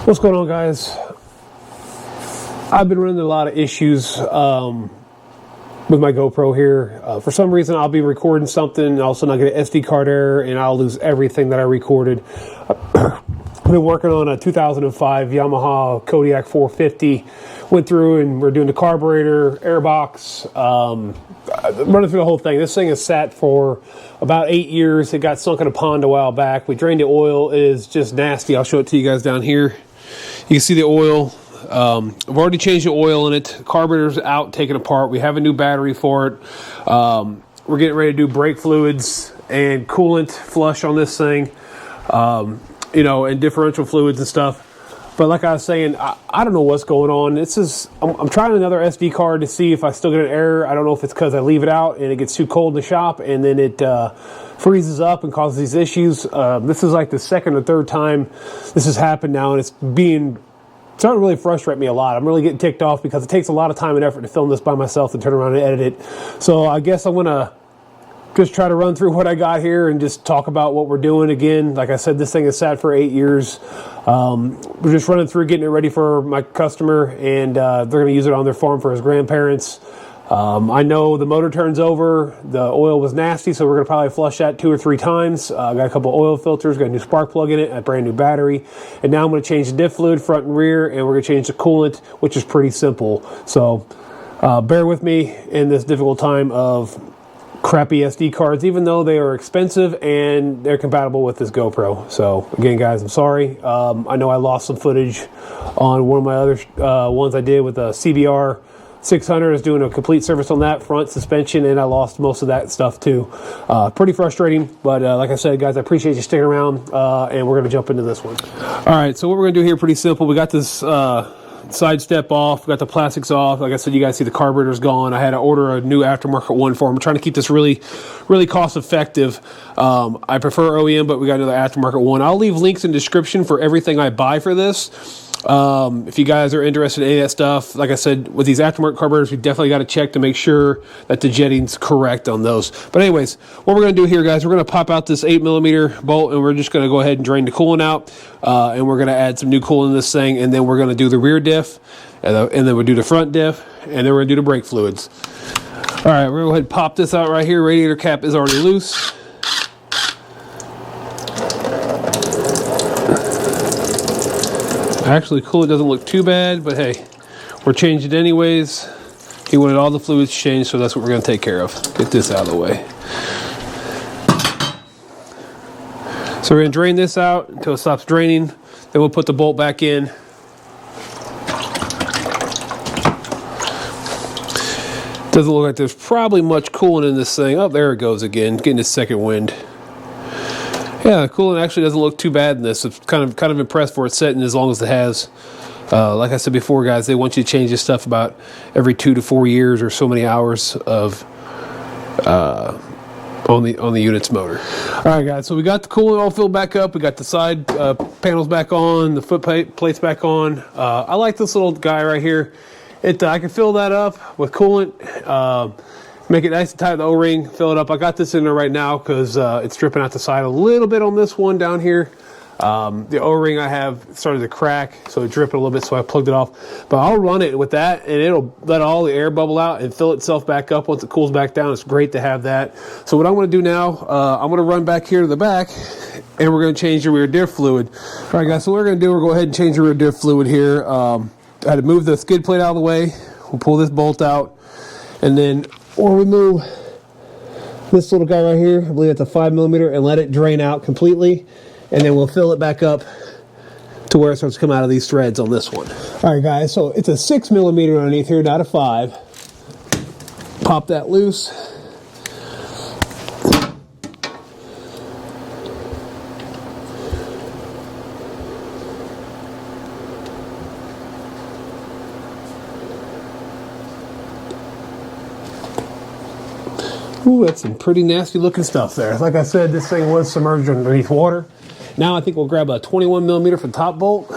What's going on, guys? I've been running into a lot of issues with my GoPro here. For some reason, I'll be recording something and all of a sudden I'll get an SD card error and I'll lose everything that I recorded. I've been working on a 2005 Yamaha Kodiak 450. Went through and we're doing the carburetor, airbox, running through the whole thing. This thing has sat for about 8 years. It got sunk in a pond a while back. We drained the oil. It is just nasty. I'll show it to you guys down here. You can see the oil. I've already changed the oil in it. Carburetor's out, taken apart. We have a new battery for it. We're getting ready to do brake fluids and coolant flush on this thing, and differential fluids and stuff. But like I was saying, I don't know what's going on. I'm trying another SD card to see if I still get an error. I don't know if it's because I leave it out and it gets too cold in the shop and then it freezes up and causes these issues. This is like the second or third time this has happened now, and it's starting to really frustrate me a lot. I'm really getting ticked off because it takes a lot of time and effort to film this by myself and turn around and edit it. So I guess I'm going to just try to run through what I got here and just talk about what we're doing. Again, like I said, this thing has sat for 8 years. We're just running through, getting it ready for my customer, and they're going to use it on their farm for his grandparents. I know the motor turns over. The oil was nasty, so we're going to probably flush that 2 or 3 times. I got a couple oil filters, got a new spark plug in it, a brand new battery, and now I'm going to change the diff fluid front and rear, and we're going to change the coolant, which is pretty simple. So bear with me in this difficult time of crappy SD cards, even though they are expensive and they're compatible with this GoPro. So again, guys, I'm sorry. I know I lost some footage on one of my other ones I did with a CBR 600. I was doing a complete service on that front suspension, and I lost most of that stuff too. Pretty frustrating, but like I said, guys, I appreciate you sticking around, and we're going to jump into this one. All right, so what we're going to do here, pretty simple. We got this side step off, got the plastics off. Like I said, you guys see the carburetor's gone. I had to order a new aftermarket one for them. I'm trying to keep this really cost effective. I prefer OEM, but we got another aftermarket one. I'll leave links in the description for everything I buy for this. If you guys are interested in any of that stuff, like I said, with these aftermarket carburetors, we definitely got to check to make sure that the jetting's correct on those. But anyways, what we're going to do here, guys, we're going to pop out this 8mm bolt, and we're just going to go ahead and drain the coolant out, and we're going to add some new coolant in this thing, and then we're going to do the rear diff, and then we'll do the front diff, and then we're going to do the brake fluids. All right, we're going to go ahead and pop this out right here. Radiator cap is already loose. Actually, coolant doesn't look too bad, but hey, we're changing it anyways. He wanted all the fluids changed, so that's what we're going to take care of. Get this out of the way. So we're going to drain this out until it stops draining. Then we'll put the bolt back in. Doesn't look like there's probably much coolant in this thing. Oh, there it goes again, getting its second wind. Yeah, the coolant actually doesn't look too bad in this. I'm kind of impressed for it setting as long as it has. Like I said before, guys, they want you to change this stuff about every 2 to 4 years or so many hours of on the unit's motor. All right, guys, so we got the coolant all filled back up. We got the side panels back on, the foot plates back on. I like this little guy right here. I can fill that up with coolant. Make it nice and tight with the O-ring, fill it up. I got this in there right now because it's dripping out the side a little bit on this one down here. The O-ring I have started to crack, so it dripped a little bit, so I plugged it off. But I'll run it with that, and it'll let all the air bubble out and fill itself back up once it cools back down. It's great to have that. So what I'm going to do now, I'm going to run back here to the back, and we're going to change the rear diff fluid. All right, guys, so what we're going to do, we'll go ahead and change the rear diff fluid here. I had to move the skid plate out of the way. We'll pull this bolt out, and then we'll remove this little guy right here. I believe it's a 5mm, and let it drain out completely, and then we'll fill it back up to where it starts to come out of these threads on this one. All right, guys, so it's a 6mm underneath here, not a 5. Pop that loose. Ooh, that's some pretty nasty looking stuff there. Like I said, this thing was submerged underneath water. Now I think we'll grab a 21mm for the top bolt.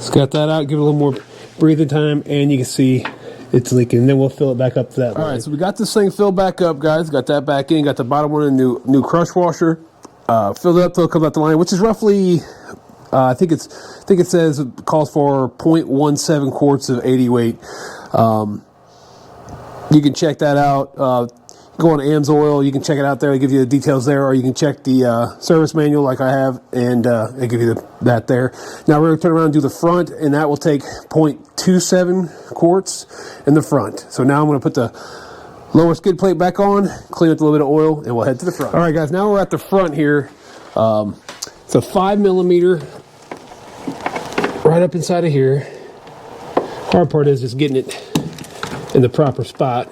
Just got that out, give it a little more breathing time, and you can see it's leaking. And then we'll fill it back up to that line. All right, so we got this thing filled back up, guys. Got that back in. Got the bottom one in new crush washer. Filled it up till it comes out the line, which is roughly, I think it says it calls for 0.17 quarts of 80 weight. You can check that out. Go on AMSOIL. You can check it out there. They give you the details there, or you can check the service manual like I have, and they give you that there. Now we're going to turn around and do the front, and that will take 0.27 quarts in the front. So now I'm going to put the lower skid plate back on, clean up a little bit of oil, and we'll head to the front. All right, guys, now we're at the front here. It's a 5mm right up inside of here. Hard part is just getting it in the proper spot.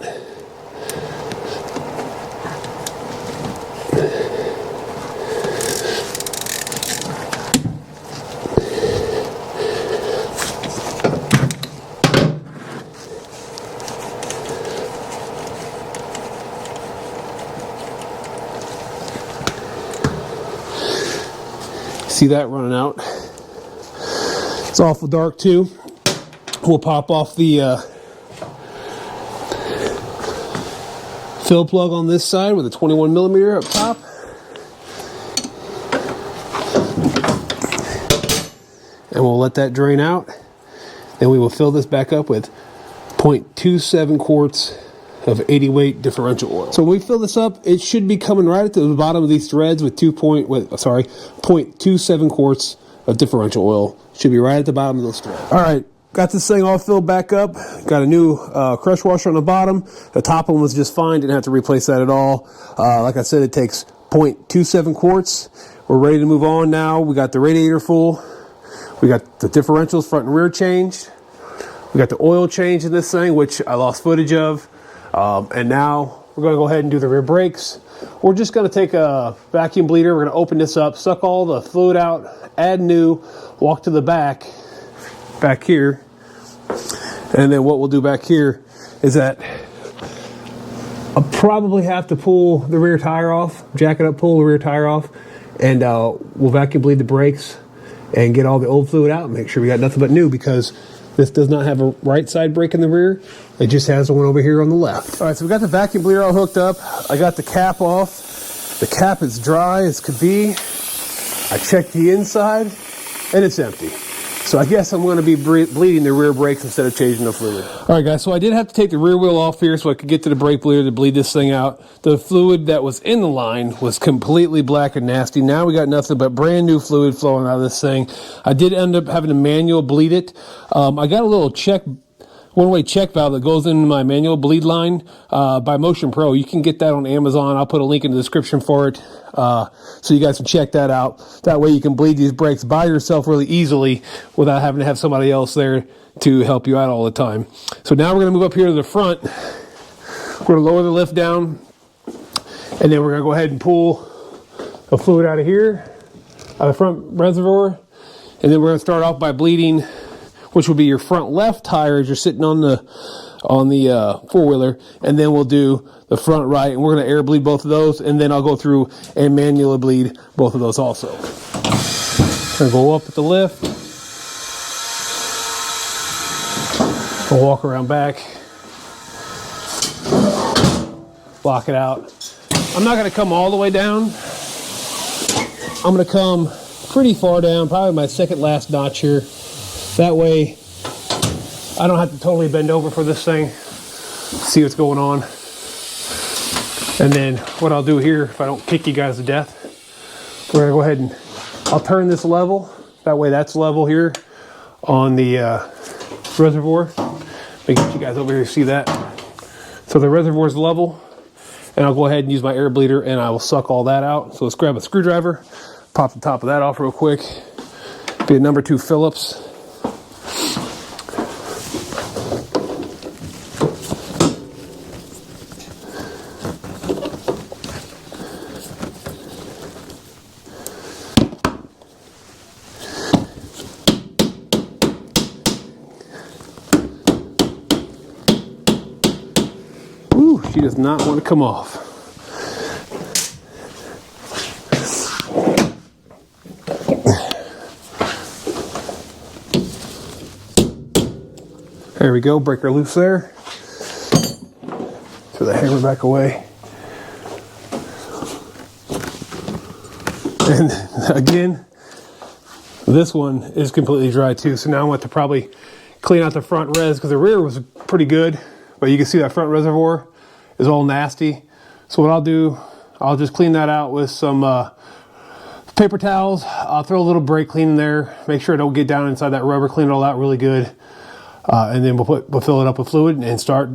See that running out? It's awful dark too. We'll pop off the fill plug on this side with a 21mm up top. And we'll let that drain out. Then we will fill this back up with 0.27 quarts of 80 weight differential oil. So when we fill this up, it should be coming right at the bottom of these threads with 0.27 quarts of differential oil. Should be right at the bottom of those threads. All right, got this thing all filled back up. Got a new crush washer on the bottom. The top one was just fine. Didn't have to replace that at all. Like I said, it takes 0.27 quarts. We're ready to move on now. We got the radiator full. We got the differentials front and rear changed. We got the oil change in this thing, which I lost footage of. And now we're going to go ahead and do the rear brakes. We're just going to take a vacuum bleeder. We're going to open this up, suck all the fluid out, add new, walk to the back here. And then what we'll do back here is that I'll probably have to pull the rear tire off, jack it up, pull the rear tire off, and we'll vacuum bleed the brakes and get all the old fluid out and make sure we got nothing but new, because this does not have a right side brake in the rear. It just has the one over here on the left. All right, so we got the vacuum bleeder all hooked up. I got the cap off. The cap is dry as could be. I checked the inside, and it's empty. So I guess I'm going to be bleeding the rear brakes instead of changing the fluid. All right, guys, so I did have to take the rear wheel off here so I could get to the brake bleeder to bleed this thing out. The fluid that was in the line was completely black and nasty. Now we got nothing but brand new fluid flowing out of this thing. I did end up having to manual bleed it. I got a little one-way check valve that goes into my manual bleed line by Motion Pro. You can get that on Amazon. I'll put a link in the description for it so you guys can check that out. That way you can bleed these brakes by yourself really easily without having to have somebody else there to help you out all the time. So now we're going to move up here to the front. We're going to lower the lift down, and then we're going to go ahead and pull the fluid out of here, out of the front reservoir, and then we're going to start off by bleeding, which will be your front left tire as you're sitting on the four-wheeler, and then we'll do the front right, and we're going to air bleed both of those, and then I'll go through and manually bleed both of those also. I'm going to go up with the lift. I'll walk around back. Block it out. I'm not going to come all the way down. I'm going to come pretty far down, probably my second last notch here. That way, I don't have to totally bend over for this thing. See what's going on. And then what I'll do here, if I don't kick you guys to death, we're gonna go ahead and I'll turn this level. That way that's level here on the reservoir. Let me get you guys over here to see that. So the reservoir is level, and I'll go ahead and use my air bleeder and I will suck all that out. So let's grab a screwdriver, pop the top of that off real quick. Be a number 2 Phillips. She does not want to come off. There we go, breaker loose there. Throw the hammer back away. And again, this one is completely dry too, so now I want to probably clean out the front res, because the rear was pretty good, but you can see that front reservoir is all nasty. So what I'll do, I'll just clean that out with some paper towels. I'll throw a little brake clean in there, make sure it don't get down inside that rubber, clean it all out really good, and then we'll fill it up with fluid and start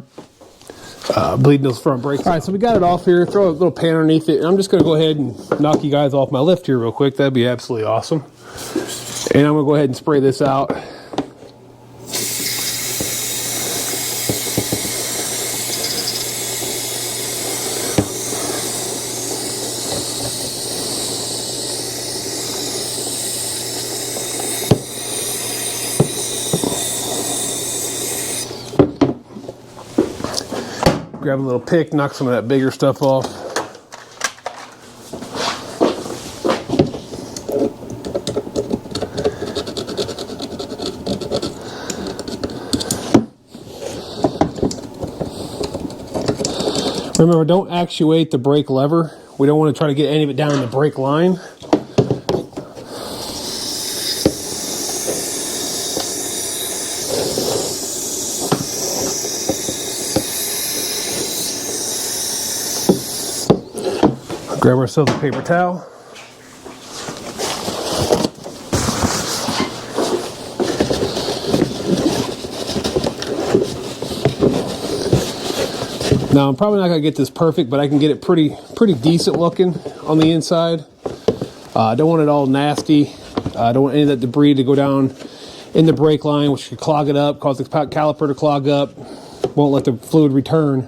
bleeding those front brakes. All right, so we got it off here. Throw a little pan underneath it. And I'm just going to go ahead and knock you guys off my lift here real quick. That'd be absolutely awesome. And I'm going to go ahead and spray this out. Grab a little pick, knock some of that bigger stuff off. Remember, don't actuate the brake lever. We don't want to try to get any of it down in the brake line. Grab ourselves a paper towel. Now I'm probably not going to get this perfect, but I can get it pretty decent looking on the inside. I don't want it all nasty. I don't want any of that debris to go down in the brake line, which could clog it up, cause the caliper to clog up, won't let the fluid return.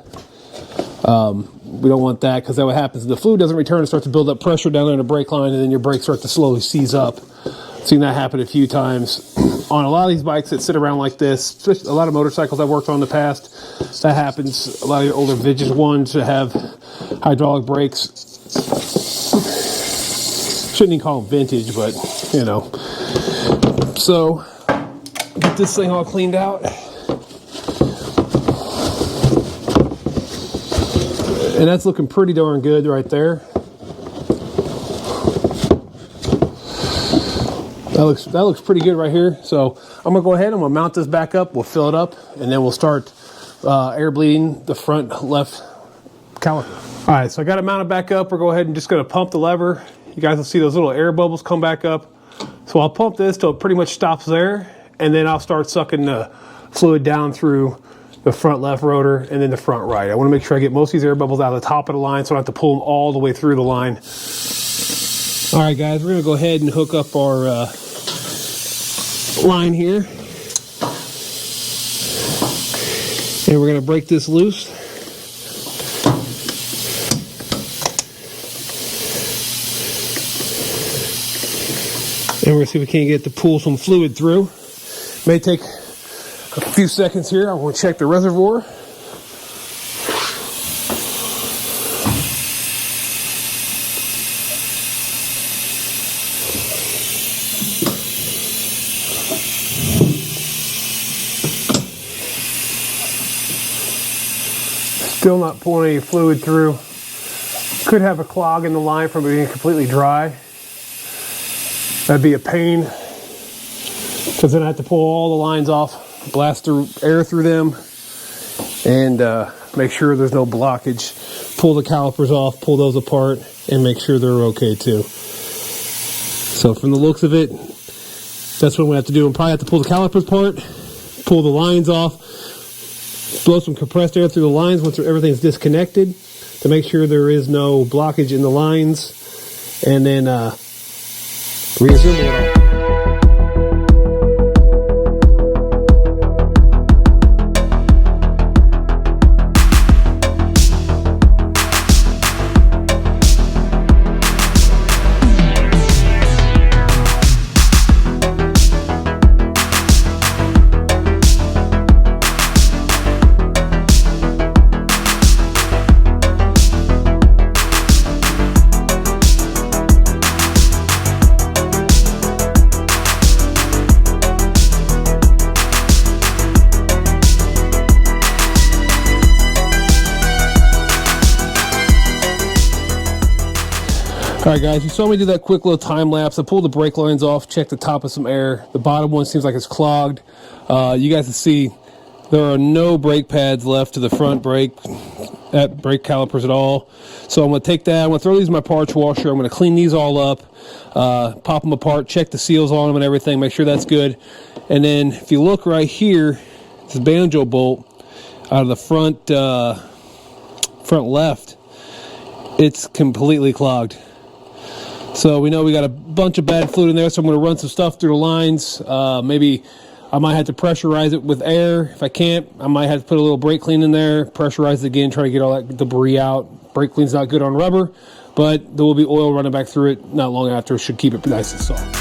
We don't want that, because that what happens. The fluid doesn't return, it starts to build up pressure down there in the brake line, and then your brakes start to slowly seize up. I've seen that happen a few times on a lot of these bikes that sit around like this. Especially a lot of motorcycles I've worked on in the past, that happens. A lot of your older vintage ones that have hydraulic brakes. Shouldn't even call them vintage, but you know. So get this thing all cleaned out. And that's looking pretty darn good right there. That looks pretty good right here. So I'm gonna go ahead, I'm gonna mount this back up, we'll fill it up, and then we'll start air bleeding the front left caliper. All right, so I got it mounted back up. We're going ahead and just gonna pump the lever. You guys will see those little air bubbles come back up. So I'll pump this till it pretty much stops there, and then I'll start sucking the fluid down through the front left rotor and then the front right. I want to make sure I get most of these air bubbles out of the top of the line, so I don't have to pull them all the way through the line. All right, guys, we're going to go ahead and hook up our line here. And we're going to break this loose. And we're going to see if we can't get to pull some fluid through. May take a few seconds here. I want to check the reservoir. Still not pulling any fluid through. Could have a clog in the line from being completely dry. That'd be a pain, because then I have to pull all the lines off, blast through air through them, and make sure there's no blockage. Pull the calipers off, pull those apart, and make sure they're okay too. So from the looks of it, that's what we have to do. We'll probably have to pull the calipers apart, pull the lines off, blow some compressed air through the lines once everything's disconnected to make sure there is no blockage in the lines, and then reassemble it all. All right, guys, you saw me do that quick little time lapse. I pulled the brake lines off, checked the top of some air. The bottom one seems like it's clogged. You guys can see there are no brake pads left to the front brake calipers at all. So I'm going to take that. I'm going to throw these in my parts washer. I'm going to clean these all up, pop them apart, check the seals on them and everything, make sure that's good. And then if you look right here, this banjo bolt out of the front left, it's completely clogged. So we know we got a bunch of bad fluid in there, so I'm going to run some stuff through the lines. Maybe I might have to pressurize it with air. If I can't, I might have to put a little brake clean in there, pressurize it again, try to get all that debris out. Brake clean's not good on rubber, but there will be oil running back through it not long after. It should keep it nice and soft.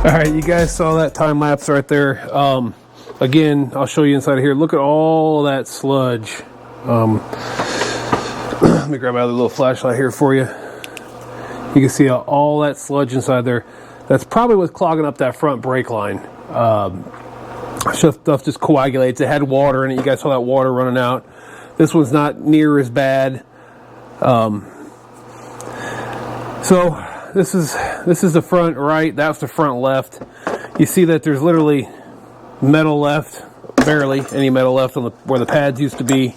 All right, you guys saw that time lapse right there. Again, I'll show you inside of here. Look at all that sludge. Let me grab out a little flashlight here for you. You can see all that sludge inside there. That's probably what's clogging up that front brake line. Stuff just coagulates. It had water in it. You guys saw that water running out. This one's not near as bad. So this is the front right. That's the front left. You see that there's literally metal left, barely any metal left on where the pads used to be.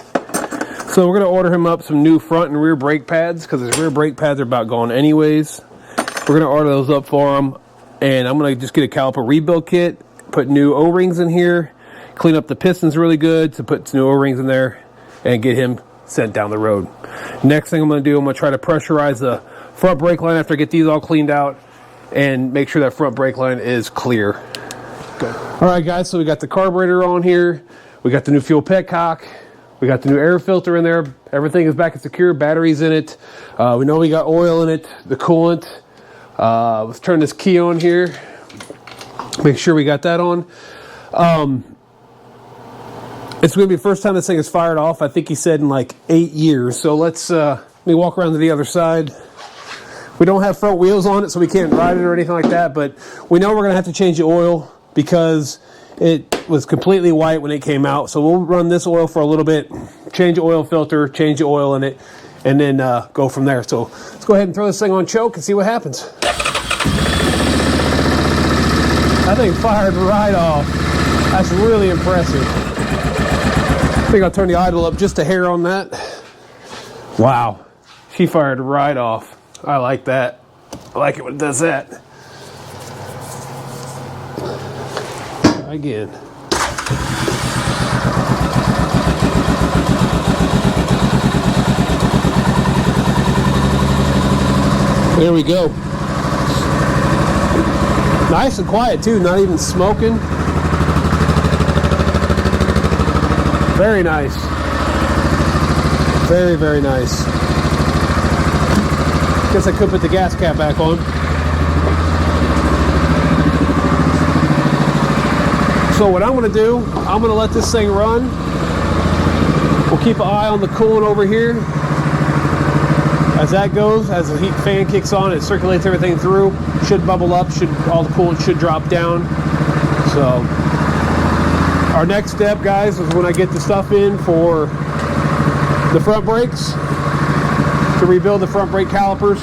So we're going to order him up some new front and rear brake pads because his rear brake pads are about gone anyways. We're going to order those up for him, and I'm going to just get a caliper rebuild kit, put new O-rings in here, clean up the pistons really good to put some new O-rings in there, and get him sent down the road. Next thing I'm going to do, I'm going to try to pressurize the front brake line after I get these all cleaned out and make sure that front brake line is clear. Good. All right, guys, so we got the carburetor on here. We got the new fuel petcock. We got the new air filter in there. Everything is back and secure. Batteries in it. We know we got oil in it. The coolant. Let's turn this key on here. Make sure we got that on. It's going to be the first time this thing is fired off. I think he said in like 8 years. So let me walk around to the other side. We don't have front wheels on it, so we can't ride it or anything like that, but we know we're going to have to change the oil because it was completely white when it came out. So we'll run this oil for a little bit, change the oil filter, change the oil in it, and then go from there. So let's go ahead and throw this thing on choke and see what happens. That thing fired right off. That's really impressive. I think I'll turn the idle up just a hair on that. Wow, she fired right off. I like that. I like it when it does that. Try again. There we go. Nice and quiet too, not even smoking. Very nice. Very, very nice. Guess I could put the gas cap back on. So what I'm going to do, I'm going to let this thing run. We'll keep an eye on the coolant over here. As that goes, as the heat fan kicks on, it circulates everything through. Should bubble up, all the coolant should drop down. So our next step, guys, is when I get the stuff in for the front brakes. To rebuild the front brake calipers.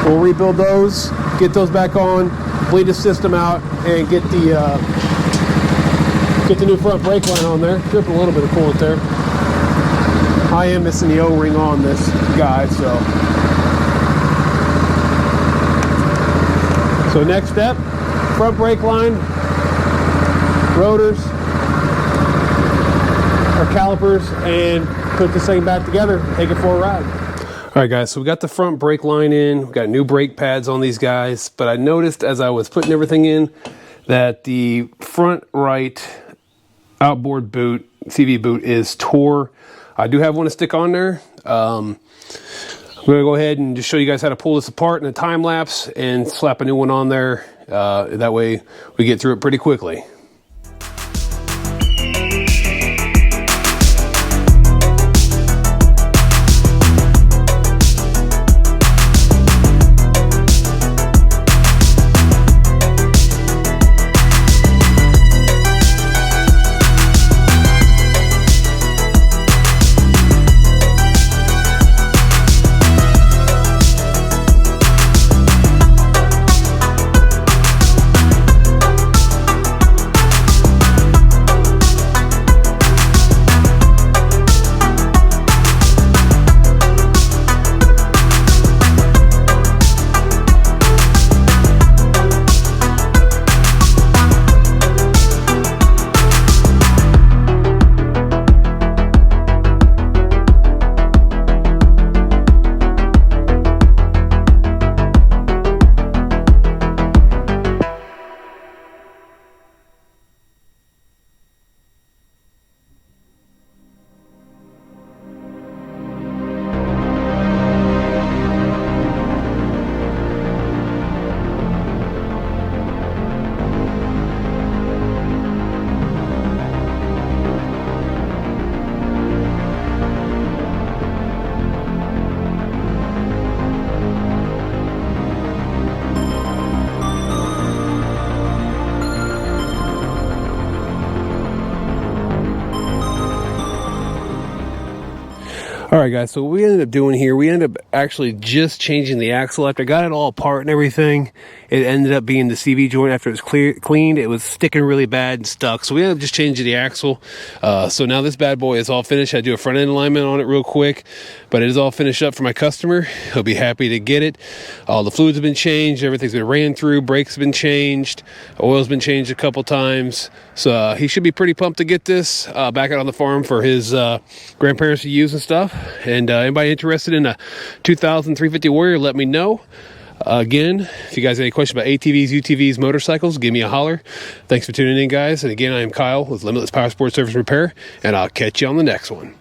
We'll rebuild those, get those back on, bleed the system out, and get the new front brake line on there. Dripping a little bit of coolant there. I am missing the O-ring on this guy, so next step, front brake line, rotors, our calipers, and put this thing back together, take it for a ride. All right, guys, so we got the front brake line in. We got new brake pads on these guys, but I noticed as I was putting everything in that the front right outboard boot, CV boot, is tore. I do have one to stick on there. I'm going to go ahead and just show you guys how to pull this apart in a time lapse and slap a new one on there. That way we get through it pretty quickly. All right, guys, so what we ended up doing here, we ended up actually just changing the axle. After I got it all apart and everything, it ended up being the CV joint. After it was cleaned, it was sticking really bad and stuck. So we ended up just changing the axle. So now this bad boy is all finished. I do a front end alignment on it real quick, but it is all finished up for my customer. He'll be happy to get it. All the fluids have been changed. Everything's been ran through. Brakes have been changed. Oil's been changed a couple times. So he should be pretty pumped to get this back out on the farm for his grandparents to use and stuff. And anybody interested in a 2000 350 Warrior, let me know. Again, if you guys have any questions about ATVs, UTVs, motorcycles, give me a holler. Thanks for tuning in, guys. And again, I am Kyle with Limitless Power Sports Service Repair, and I'll catch you on the next one.